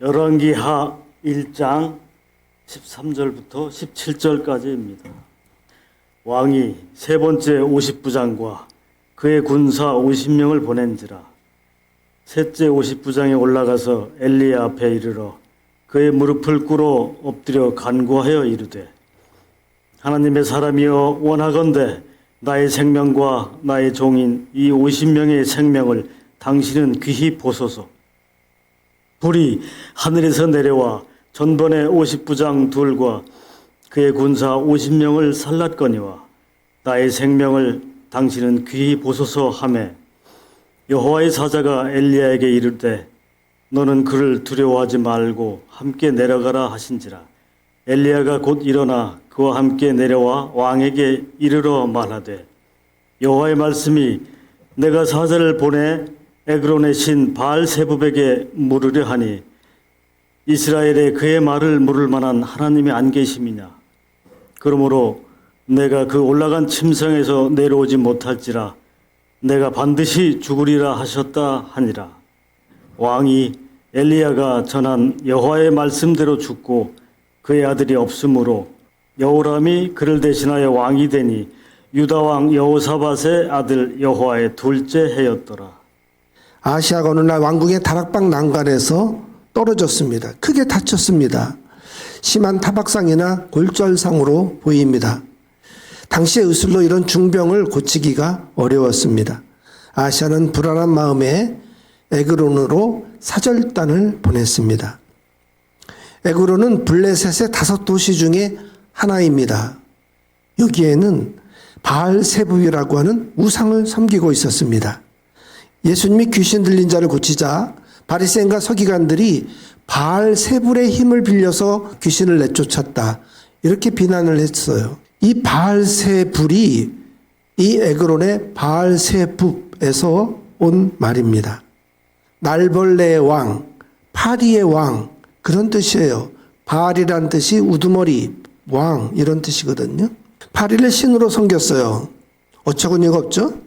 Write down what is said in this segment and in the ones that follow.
열왕기하 1장 13절부터 17절까지입니다. 왕이 세 번째 50부장과 그의 군사 50명을 보낸지라. 셋째 50부장이 올라가서 엘리야 앞에 이르러 그의 무릎을 꿇어 엎드려 간구하여 이르되, 하나님의 사람이여, 원하건대 나의 생명과 나의 종인 이 50명의 생명을 당신은 귀히 보소서. 불이 하늘에서 내려와 전번에 50부장 둘과 그의 군사 50명을 살랐거니와 나의 생명을 당신은 귀히 보소서 하매, 여호와의 사자가 엘리야에게 이르되 너는 그를 두려워하지 말고 함께 내려가라 하신지라. 엘리야가 곧 일어나 그와 함께 내려와 왕에게 이르러 말하되, 여호와의 말씀이 내가 사자를 보내 에그론의 신 바알세붑에게 물으려 하니 이스라엘에 그의 말을 물을 만한 하나님이 안 계심이냐. 그러므로 내가 그 올라간 침상에서 내려오지 못할지라 내가 반드시 죽으리라 하셨다 하니라. 왕이 엘리야가 전한 여호와의 말씀대로 죽고 그의 아들이 없으므로 여호람이 그를 대신하여 왕이 되니 유다 왕 여호사밧의 아들 여호와의 둘째 해였더라. 아시아가 어느 날 왕궁의 다락방 난간에서 떨어졌습니다. 크게 다쳤습니다. 심한 타박상이나 골절상으로 보입니다. 당시의 의술로 이런 중병을 고치기가 어려웠습니다. 아시아는 불안한 마음에 에그론으로 사절단을 보냈습니다. 에그론은 블레셋의 5도시 중에 하나입니다. 여기에는 바알세붑이라고 하는 우상을 섬기고 있었습니다. 예수님이 귀신 들린 자를 고치자 바리새인과 서기관들이 바알세붑의 힘을 빌려서 귀신을 내쫓았다, 이렇게 비난을 했어요. 이 바알세붑이 이 에그론의 바알세붑에서 온 말입니다. 날벌레의 왕, 파리의 왕, 그런 뜻이에요. 바알이란 뜻이 우두머리, 왕, 이런 뜻이거든요. 파리를 신으로 섬겼어요. 어처구니가 없죠?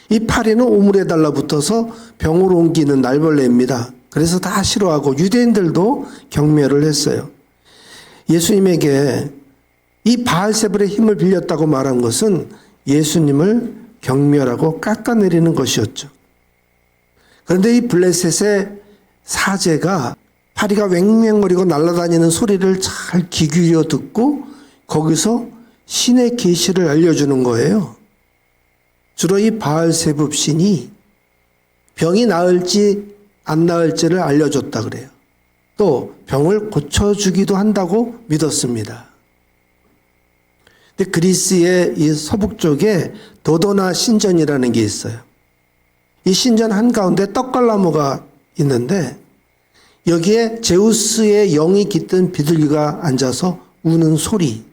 이 파리는 오물에 달라붙어서 병을 옮기는 날벌레입니다. 그래서 다 싫어하고 유대인들도 경멸을 했어요. 예수님에게 이 바알세붑의 힘을 빌렸다고 말한 것은 예수님을 경멸하고 깎아내리는 것이었죠. 그런데 이 블레셋의 사제가 파리가 왱왱거리고 날아다니는 소리를 잘 귀 기울여 듣고 거기서 신의 계시를 알려주는 거예요. 주로 이 바알세붑 신이 병이 나을지 안 나을지를 알려줬다 그래요. 또 병을 고쳐주기도 한다고 믿었습니다. 근데 그리스의 이 서북 쪽에 도도나 신전이라는 게 있어요. 이 신전 한가운데 떡갈나무가 있는데 여기에 제우스의 영이 깃든 비둘기가 앉아서 우는 소리,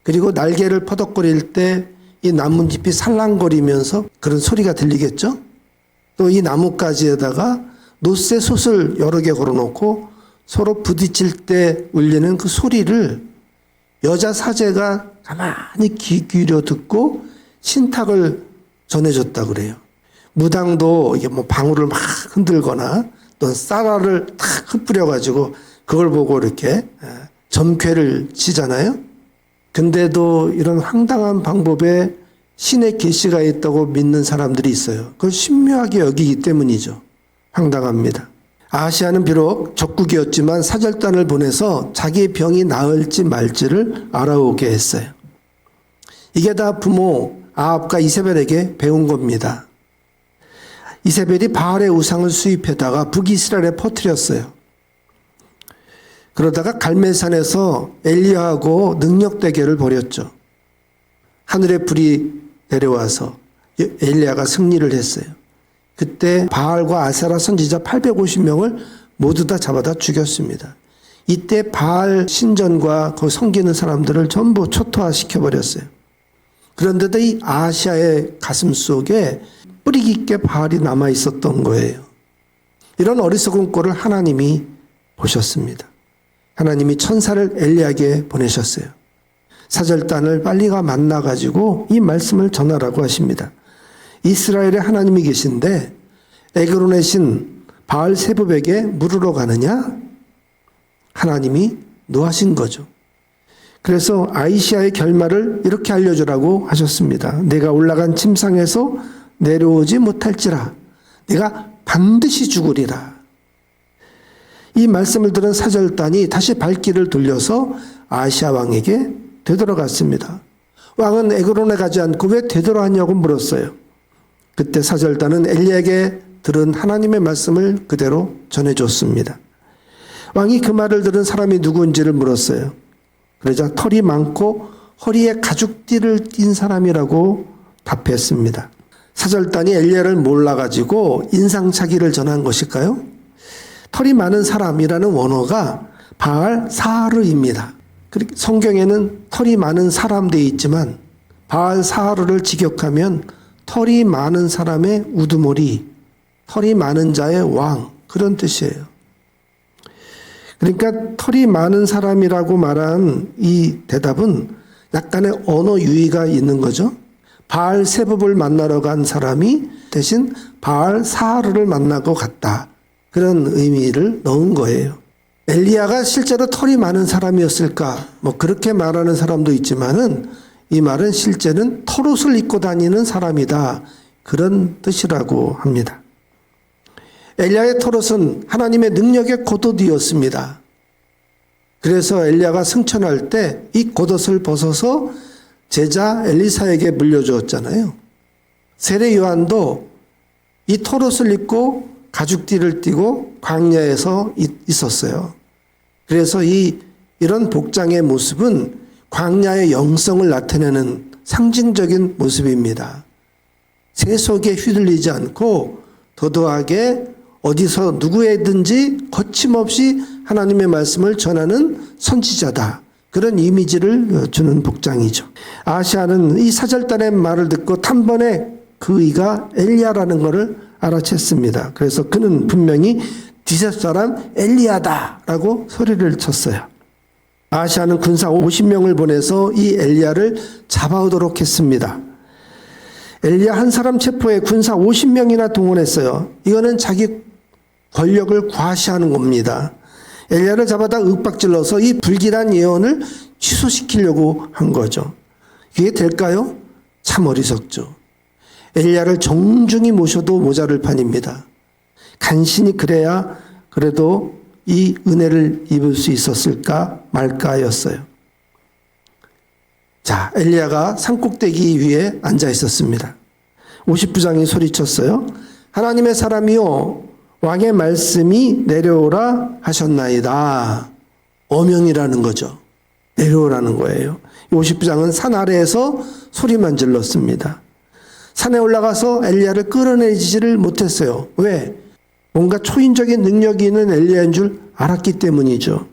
그리고 날개를 퍼덕거릴 때 이 나뭇잎이 살랑거리면서 그런 소리가 들리겠죠? 또 이 나뭇가지에다가 노쇠 솥을 여러 개 걸어놓고 서로 부딪힐 때 울리는 그 소리를 여자 사제가 가만히 귀 기울여 듣고 신탁을 전해줬다 그래요. 무당도 이게 뭐 방울을 막 흔들거나 또 쌀알을 탁 흩뿌려가지고 그걸 보고 이렇게 점괘를 치잖아요. 근데도 이런 황당한 방법에 신의 계시가 있다고 믿는 사람들이 있어요. 그걸 신묘하게 여기기 때문이죠. 황당합니다. 아시아는 비록 적국이었지만 사절단을 보내서 자기의 병이 나을지 말지를 알아오게 했어요. 이게 다 부모 아합과 이세벨에게 배운 겁니다. 이세벨이 바알의 우상을 수입해다가 북이스라엘에 퍼뜨렸어요. 그러다가 갈멜산에서 엘리야하고 능력 대결을 벌였죠. 하늘의 불이 내려와서 엘리야가 승리를 했어요. 그때 바알과 아세라 선지자 850명을 모두 다 잡아다 죽였습니다. 이때 바알 신전과 그 섬기는 사람들을 전부 초토화시켜버렸어요. 그런데도 이 아시아의 가슴 속에 뿌리 깊게 바알이 남아 있었던 거예요. 이런 어리석은 꼴을 하나님이 보셨습니다. 하나님이 천사를 엘리야에게 보내셨어요. 사절단을 빨리 가 만나가지고 이 말씀을 전하라고 하십니다. 이스라엘에 하나님이 계신데 에그론의 신 바알세붑에게 물으러 가느냐? 하나님이 노하신 거죠. 그래서 아이시아의 결말을 이렇게 알려주라고 하셨습니다. 내가 올라간 침상에서 내려오지 못할지라 내가 반드시 죽으리라. 이 말씀을 들은 사절단이 다시 발길을 돌려서 아시아 왕에게 되돌아갔습니다. 왕은 에그론에 가지 않고 왜 되돌아왔냐고 물었어요. 그때 사절단은 엘리야에게 들은 하나님의 말씀을 그대로 전해줬습니다. 왕이 그 말을 들은 사람이 누구인지를 물었어요. 그러자 털이 많고 허리에 가죽띠를 띤 사람이라고 답했습니다. 사절단이 엘리야를 몰라가지고 인상착의를 전한 것일까요? 털이 많은 사람이라는 원어가 바알 사하르입니다. 성경에는 털이 많은 사람 되어 있지만 바알 사하르를 직역하면 털이 많은 사람의 우두머리, 털이 많은 자의 왕, 그런 뜻이에요. 그러니까 털이 많은 사람이라고 말한 이 대답은 약간의 언어 유희가 있는 거죠. 바알세붑을 만나러 간 사람이 대신 바알 사하르를 만나고 갔다. 그런 의미를 넣은 거예요. 엘리야가 실제로 털이 많은 사람이었을까? 그렇게 말하는 사람도 있지만은 이 말은 실제는 털옷을 입고 다니는 사람이다. 그런 뜻이라고 합니다. 엘리야의 털옷은 하나님의 능력의 겉옷이었습니다. 그래서 엘리야가 승천할 때 이 겉옷을 벗어서 제자 엘리사에게 물려주었잖아요. 세례 요한도 이 털옷을 입고 가죽띠를 띠고 광야에서 있었어요. 그래서 이런 복장의 모습은 광야의 영성을 나타내는 상징적인 모습입니다. 세속에 휘둘리지 않고 도도하게 어디서 누구에든지 거침없이 하나님의 말씀을 전하는 선지자다. 그런 이미지를 주는 복장이죠. 아시아는 이 사절단의 말을 듣고 단번에 그이가 엘리야라는 것을 알아챘습니다. 그래서 그는 분명히 디셉 사람 엘리야다라고 소리를 쳤어요. 아시아는 군사 50명을 보내서 이 엘리야를 잡아오도록 했습니다. 엘리야 한 사람 체포에 군사 50명이나 동원했어요. 이거는 자기 권력을 과시하는 겁니다. 엘리야를 잡아다 윽박질러서 이 불길한 예언을 취소시키려고 한 거죠. 이게 될까요? 참 어리석죠. 엘리야를 정중히 모셔도 모자랄 판입니다. 간신히 그래야 그래도 이 은혜를 입을 수 있었을까 말까였어요. 자, 엘리야가 산꼭대기 위에 앉아 있었습니다. 50부장이 소리쳤어요. 하나님의 사람이요 왕의 말씀이 내려오라 하셨나이다. 어명이라는 거죠. 내려오라는 거예요. 50부장은 산 아래에서 소리만 질렀습니다. 산에 올라가서 엘리야를 끌어내지를 못했어요. 왜? 뭔가 초인적인 능력이 있는 엘리야인 줄 알았기 때문이죠.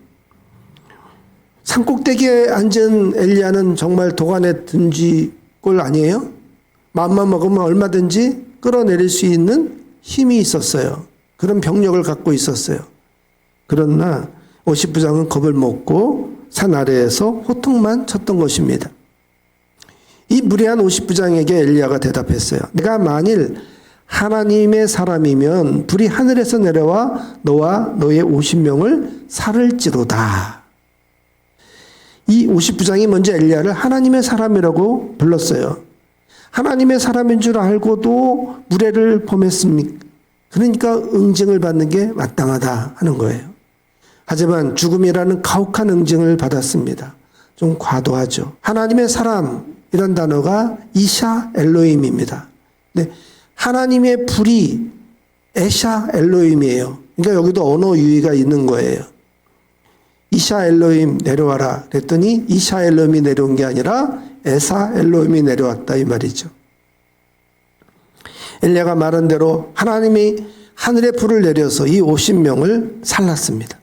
산꼭대기에 앉은 엘리야는 정말 도간에 든지꼴 아니에요? 마음만 먹으면 얼마든지 끌어내릴 수 있는 힘이 있었어요. 그런 병력을 갖고 있었어요. 그러나 50부장은 겁을 먹고 산 아래에서 호통만 쳤던 것입니다. 이 무례한 50부장에게 엘리야가 대답했어요. 내가 만일 하나님의 사람이면 불이 하늘에서 내려와 너와 너의 50명을 살을지로다. 이 50부장이 먼저 엘리야를 하나님의 사람이라고 불렀어요. 하나님의 사람인 줄 알고도 무례를 범했습니까? 그러니까 응징을 받는 게 마땅하다 하는 거예요. 하지만 죽음이라는 가혹한 응징을 받았습니다. 좀 과도하죠. 하나님의 사람이란 단어가 이샤 엘로임입니다. 근데 하나님의 불이 에샤 엘로임이에요. 그러니까 여기도 언어 유희가 있는 거예요. 이샤 엘로임 내려와라 그랬더니 이샤 엘로임이 내려온 게 아니라 에사 엘로임이 내려왔다 이 말이죠. 엘리야가 말한 대로 하나님이 하늘에 불을 내려서 이 50명을 살랐습니다.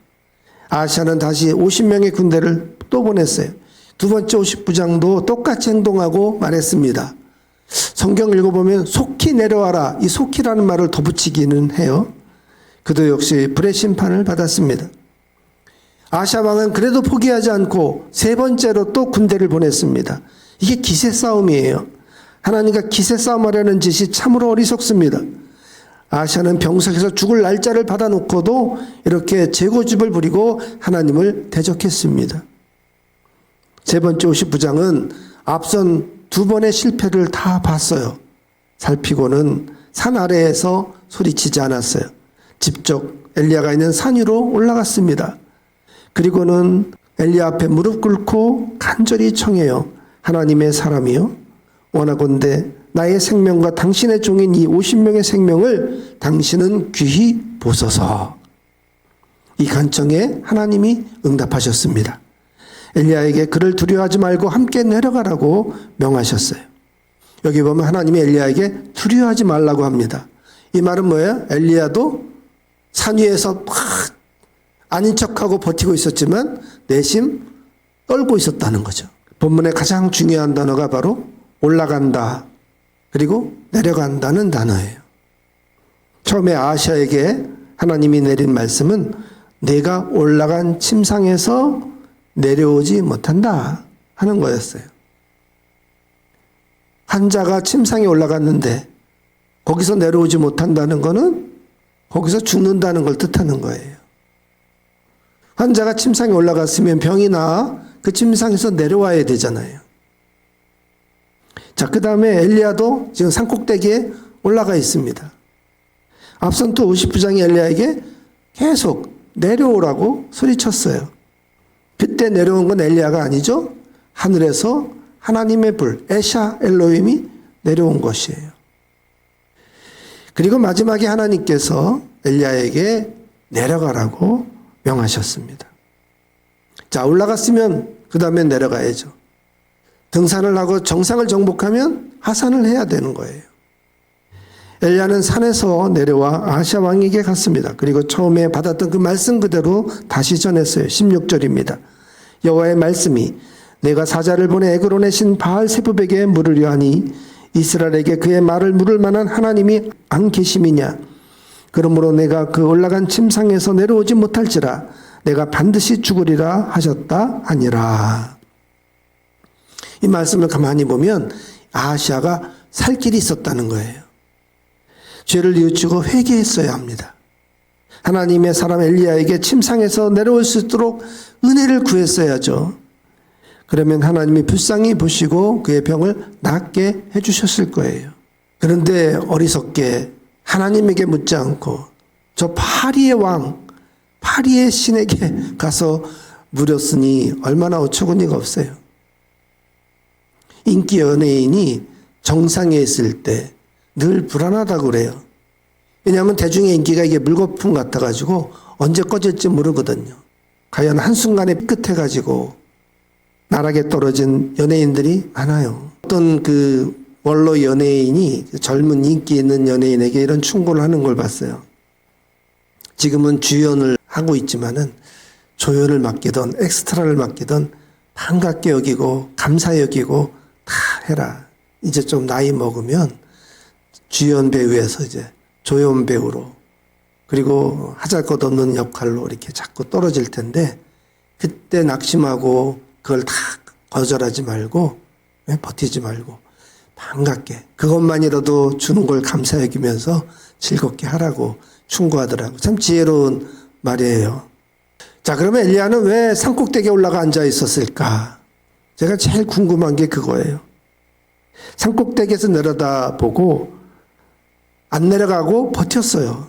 아시아는 다시 50명의 군대를 또 보냈어요. 두 번째 50부장도 똑같이 행동하고 말했습니다. 성경 읽어보면 속히 내려와라. 이 속히라는 말을 덧붙이기는 해요. 그도 역시 불의 심판을 받았습니다. 아시아 왕은 그래도 포기하지 않고 세 번째로 또 군대를 보냈습니다. 이게 기세 싸움이에요. 하나님과 기세 싸움하려는 짓이 참으로 어리석습니다. 아시아는 병석에서 죽을 날짜를 받아놓고도 이렇게 재고집을 부리고 하나님을 대적했습니다. 세 번째 50부장은 앞선 두 번의 실패를 다 봤어요. 살피고는 산 아래에서 소리치지 않았어요. 직접 엘리야가 있는 산 위로 올라갔습니다. 그리고는 엘리야 앞에 무릎 꿇고 간절히 청해요. 하나님의 사람이요, 원하건대 나의 생명과 당신의 종인 이 50명의 생명을 당신은 귀히 보소서. 이 간청에 하나님이 응답하셨습니다. 엘리야에게 그를 두려워하지 말고 함께 내려가라고 명하셨어요. 여기 보면 하나님이 엘리야에게 두려워하지 말라고 합니다. 이 말은 뭐예요? 엘리야도 산 위에서 막 아닌 척하고 버티고 있었지만 내심 떨고 있었다는 거죠. 본문의 가장 중요한 단어가 바로 올라간다 그리고 내려간다는 단어예요. 처음에 아하시아에게 하나님이 내린 말씀은 내가 올라간 침상에서 내려오지 못한다 하는 거였어요. 환자가 침상에 올라갔는데 거기서 내려오지 못한다는 것은 거기서 죽는다는 걸 뜻하는 거예요. 환자가 침상에 올라갔으면 병이 나아 그 침상에서 내려와야 되잖아요. 자, 그 다음에 엘리야도 지금 산꼭대기에 올라가 있습니다. 앞선 또 50부장이 엘리야에게 계속 내려오라고 소리쳤어요. 그때 내려온 건 엘리야가 아니죠. 하늘에서 하나님의 불, 에샤 엘로힘이 내려온 것이에요. 그리고 마지막에 하나님께서 엘리야에게 내려가라고 명하셨습니다. 자, 올라갔으면 그 다음에 내려가야죠. 등산을 하고 정상을 정복하면 하산을 해야 되는 거예요. 엘리야는 산에서 내려와 아하시아 왕에게 갔습니다. 그리고 처음에 받았던 그 말씀 그대로 다시 전했어요. 16절입니다. 여호와의 말씀이 내가 사자를 보내 에그론의 신 바알세붑에게 물으려 하니 이스라엘에게 그의 말을 물을 만한 하나님이 안 계심이냐. 그러므로 내가 그 올라간 침상에서 내려오지 못할지라 내가 반드시 죽으리라 하셨다 하니라. 이 말씀을 가만히 보면 아하시아가 살 길이 있었다는 거예요. 죄를 뉘우치고 회개했어야 합니다. 하나님의 사람 엘리야에게 침상에서 내려올 수 있도록 은혜를 구했어야죠. 그러면 하나님이 불쌍히 보시고 그의 병을 낫게 해주셨을 거예요. 그런데 어리석게 하나님에게 묻지 않고 저 파리의 왕, 파리의 신에게 가서 물었으니 얼마나 어처구니가 없어요. 인기 연예인이 정상에 있을 때 늘 불안하다고 그래요. 왜냐하면 대중의 인기가 이게 물거품 같아가지고 언제 꺼질지 모르거든요. 과연 한순간에 삐끗해가지고 나락에 떨어진 연예인들이 많아요. 어떤 그 원로 연예인이 젊은 인기 있는 연예인에게 이런 충고를 하는 걸 봤어요. 지금은 주연을 하고 있지만은 조연을 맡기던 엑스트라를 맡기던 반갑게 여기고 감사히 여기고 다 해라. 이제 좀 나이 먹으면 주연 배우에서 이제 조연 배우로 그리고 하잘것없는 역할로 이렇게 자꾸 떨어질 텐데 그때 낙심하고 그걸 다 거절하지 말고 버티지 말고 반갑게 그것만이라도 주는 걸 감사히 여기면서 즐겁게 하라고 충고하더라고. 참 지혜로운 말이에요. 자, 그러면 엘리야는 왜 산꼭대기에 올라가 앉아 있었을까? 제가 제일 궁금한 게 그거예요. 산꼭대기에서 내려다보고 안 내려가고 버텼어요.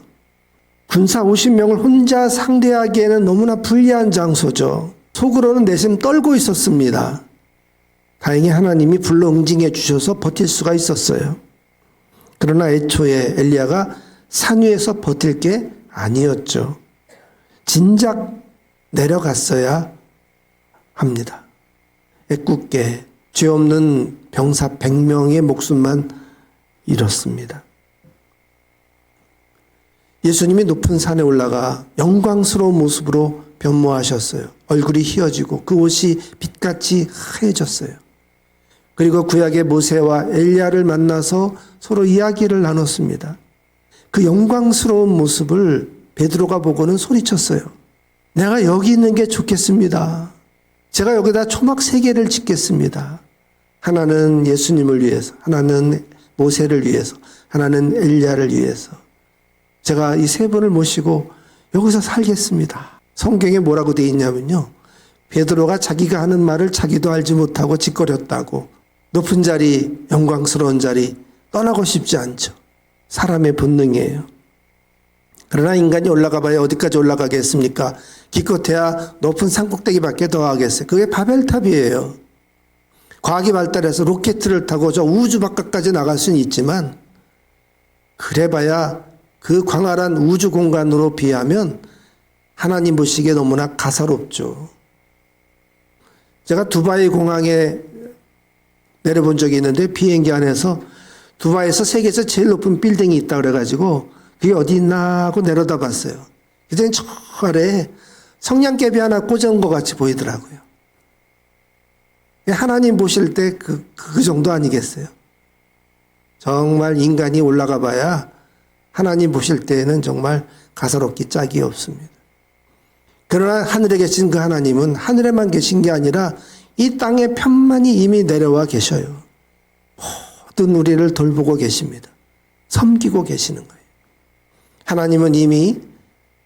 군사 50명을 혼자 상대하기에는 너무나 불리한 장소죠. 속으로는 내심 떨고 있었습니다. 다행히 하나님이 불러 응징해 주셔서 버틸 수가 있었어요. 그러나 애초에 엘리야가 산 위에서 버틸 게 아니었죠. 진작 내려갔어야 합니다. 애꿎게 죄 없는 병사 100명의 목숨만 잃었습니다. 예수님이 높은 산에 올라가 영광스러운 모습으로 변모하셨어요. 얼굴이 휘어지고 그 옷이 빛같이 하얘졌어요. 그리고 구약의 모세와 엘리야를 만나서 서로 이야기를 나눴습니다. 그 영광스러운 모습을 베드로가 보고는 소리쳤어요. 내가 여기 있는 게 좋겠습니다. 제가 여기다 초막 3개를 짓겠습니다. 하나는 예수님을 위해서, 하나는 모세를 위해서, 하나는 엘리야를 위해서. 제가 이 세 분을 모시고 여기서 살겠습니다. 성경에 뭐라고 되어 있냐면요. 베드로가 자기가 하는 말을 자기도 알지 못하고 짓거렸다고. 높은 자리, 영광스러운 자리 떠나고 싶지 않죠. 사람의 본능이에요. 그러나 인간이 올라가 봐야 어디까지 올라가겠습니까? 기껏해야 높은 산꼭대기밖에 더 하겠어요. 그게 바벨탑이에요. 과학이 발달해서 로켓을 타고 저 우주 바깥까지 나갈 수는 있지만 그래봐야 그 광활한 우주 공간으로 비하면 하나님 보시기에 너무나 가사롭죠. 제가 두바이 공항에 내려본 적이 있는데 비행기 안에서 두바이에서 세계에서 제일 높은 빌딩이 있다 그래가지고 그게 어디 있나 하고 내려다 봤어요. 그때는 저 아래에 성냥개비 하나 꽂은 것 같이 보이더라고요. 하나님 보실 때 그 정도 아니겠어요? 정말 인간이 올라가 봐야 하나님 보실 때에는 정말 가사롭기 짝이 없습니다. 그러나 하늘에 계신 그 하나님은 하늘에만 계신 게 아니라 이 땅의 편만이 이미 내려와 계셔요. 모든 우리를 돌보고 계십니다. 섬기고 계시는 거예요. 하나님은 이미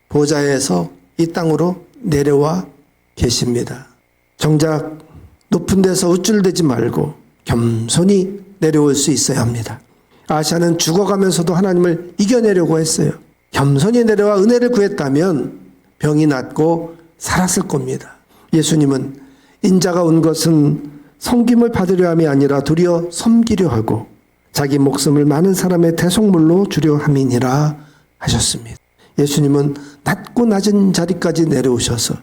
보좌에서 이 땅으로 내려와 계십니다. 정작 높은 데서 우쭐대지 말고 겸손히 내려올 수 있어야 합니다. 아시아는 죽어가면서도 하나님을 이겨내려고 했어요. 겸손히 내려와 은혜를 구했다면 병이 낫고 살았을 겁니다. 예수님은 인자가 온 것은 섬김을 받으려 함이 아니라 도리어 섬기려 하고 자기 목숨을 많은 사람의 대속물로 주려 함이니라 하셨습니다. 예수님은 낮고 낮은 자리까지 내려오셔서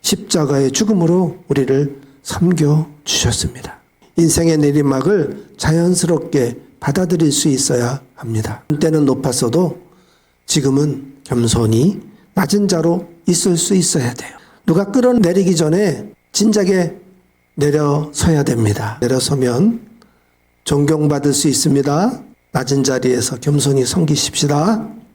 십자가의 죽음으로 우리를 섬겨 주셨습니다. 인생의 내리막을 자연스럽게 받아들일 수 있어야 합니다. 한때는 높았어도 지금은 겸손히 낮은 자로 있을 수 있어야 돼요. 누가 끌어내리기 전에 진작에 내려서야 됩니다. 내려서면 존경받을 수 있습니다. 낮은 자리에서 겸손히 섬기십시다.